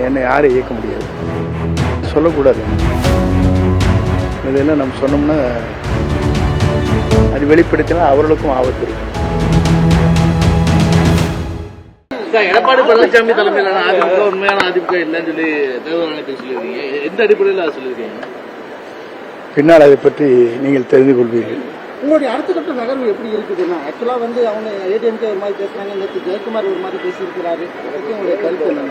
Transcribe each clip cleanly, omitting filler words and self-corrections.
என்னை யாரும் இயக்க முடியாது, சொல்லக்கூடாது. இதெல்லாம் நம்ம சொன்னோம்னா அது வெளிப்படுத்தினா அவர்களுக்கும் ஆபத்து இருக்கு. எடப்பாடி பழனிசாமி தலைமையிலான அதிமுக உண்மையான அதிமுக இல்லைன்னு சொல்லி தேர்தல் ஆணையத்துக்கு சொல்லியிருக்கீங்க. எந்த அடிப்படையில் அதை சொல்லியிருக்கீங்க? பின்னால் அதை பற்றி நீங்கள் தெரிந்து கொள்வீர்கள். உங்களுடைய அடுத்த கட்ட நகர்வு எப்படி இருக்குதுன்னா, ஆக்சுவலா வந்து அவங்க ஏடிஎம்கே ஒரு மாதிரி பேசுறாங்க, நேற்று ஜெயக்குமார் ஒரு மாதிரி பேசியிருக்கிறாரு. உங்களுடைய கருத்து என்ன?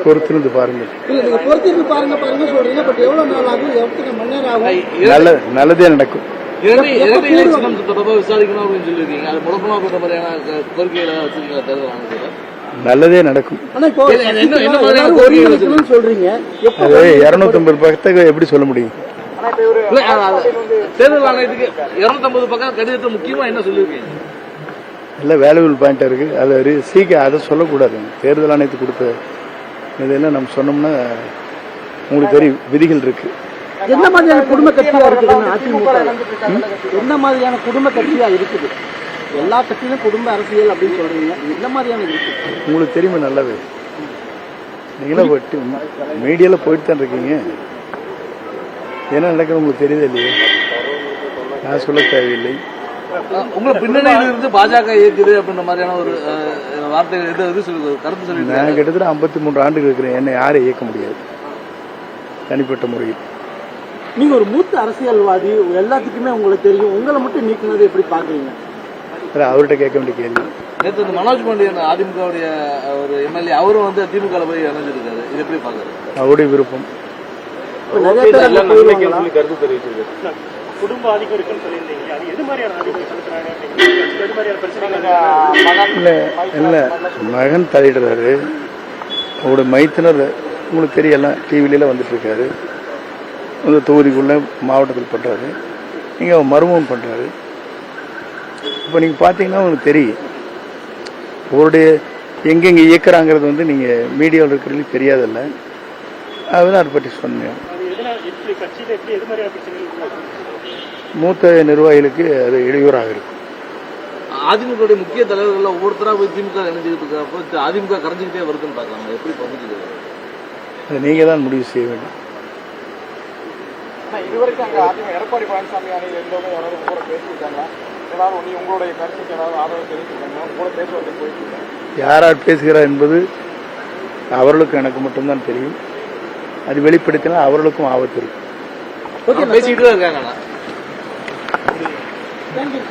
பொறுத்திருந்து பாருங்கள். இல்ல நீங்க பொறுத்திருந்து பாருங்க சொல்றீங்க, பட் எவ்வளவு நாள் ஆகும், எவ்வளவு மணி நேரம் ஆகும்? நல்லதே நடக்கும். தொடர்பாக விசாரிக்கணும் அப்படின்னு சொல்லியிருக்கீங்க. அது முடக்கமா போன்ற மாதிரியான கோரிக்கைகளை வச்சிருக்கீங்க தேர்தல் ஆணையத்தில்? நல்லதே நடக்கும். சொல்றீங்க 250 பக்கத்தை எப்படி சொல்ல முடியும்? தேர்தல் ஆணையத்துக்கு 250 பக்கம் கடிதத்தை முக்கியமா என்ன சொல்லியிருக்கீங்க? நல்ல வேல்யூபிள் பாயிண்ட் இருக்கு. அது சீக்கிரம் அதை சொல்லக்கூடாது. தேர்தல் ஆணையத்துக்கு கொடுத்த இதெல்லாம் நம்ம சொன்னோம்னா உங்களுக்கு தெரியும், விதிகள் இருக்கு. என்ன மாதிரியான குடும்ப கட்சியா இருக்குது அதிமுக? என்ன மாதிரியான குடும்ப கட்சியா இருக்குது? எல்லா கட்சியிலும் குடும்ப அரசியல் அப்படின்னு சொல்றீங்க, என்ன மாதிரியான இருக்கு உங்களுக்கு தெரியுமா? நல்லாவே நீங்களும் போயிட்டு மீடியால போயிட்டு தான் இருக்கீங்க. என்ன நடக்குது உங்களுக்கு தெரியுது இல்லையா? நான் சொல்ல தேவையில்லை. உங்களை பின்னணியில இருந்து பாஜக இயக்குது அப்படின்ற மாதிரியான ஒரு வார்த்தை கருத்து சொல்லி நான் கிட்டத்தட்ட 53 ஆண்டுகள் இருக்கிறேன். என்னை யாரும் இயக்க முடியாது தனிப்பட்ட முறையில். நீங்க ஒரு மூத்த அரசியல்வாதி, எல்லாத்துக்குமே உங்களுக்கு தெரியும். உங்களை மட்டும் நீக்கினது எப்படி பாக்குறீங்க? அவர்கிட்ட கேட்க வேண்டிய கேள்வி. நேற்று மனோஜ் பாண்டியன் அதிமுகவுடைய ஒரு எம்எல்ஏ அவரும் வந்து திமுக போய் இணைஞ்சிருக்காரு. இது எப்படி பாக்குறது? அவருடைய விருப்பம். கருத்து தெரிவிச்சிருக்காரு. குடும்ப ஆதிக்கம் இருக்குன்னு சொல்லியிருந்தீங்க, அது எது மாதிரியான ஆதிக்கம் செலுத்துறாங்க? இல்ல மகன் தலையிடுறாரு. அவருடைய மைத்தினர் உங்களுக்கு தெரியல, டிவில வந்துட்டு இருக்காரு. அந்த தொகுதிக்குள்ள மாவட்டத்தில் பண்றாரு. நீங்க மர்மம் பண்றாரு. இப்ப நீங்க பாத்தீங்கன்னா உங்களுக்கு தெரியும் அவருடைய எங்கெங்க இயக்குறாங்கிறது வந்து நீங்க மீடியாவில் இருக்கிறதுக்கு தெரியாதல்ல. அதுதான் அதை பற்றி சொன்னேன். மூத்த நிர்வாகிகளுக்கு அது இடையூறாக இருக்கும். அதிமுக முக்கிய தலைவர்கள் ஒவ்வொருத்தரா போய் திமுக இணைஞ்சுக்கிட்டு இருக்கப்போ அதிமுக கரைஞ்சிக்கிட்டே வருதுன்னு பாக்கலாம். எப்படி பங்குச்சுக்கிறது? அது நீங்க தான் முடிவு செய்ய வேண்டும். இதுவரைக்கும் அங்க அதிமுக எடப்பாடி பழனிசாமி அணியில் இருந்தவங்க யாராவது கூட பேசியிருக்காங்க? ஏதாவது உங்களுடைய கருத்துக்கு ஏதாவது ஆதரவு தெரிவிச்சிருக்காங்க? உங்களோட பேச்சுவார்த்தை போயிட்டு இருக்காங்க? யார் யார் பேசுகிறார் என்பது அவர்களுக்கு எனக்கு மட்டும்தான் தெரியும். அது வெளிப்படுத்தினா அவர்களுக்கும் ஆபத்து இருக்கு. பேசிக்கிட்டு தான் இருக்காங்க. தேங்க்யூ.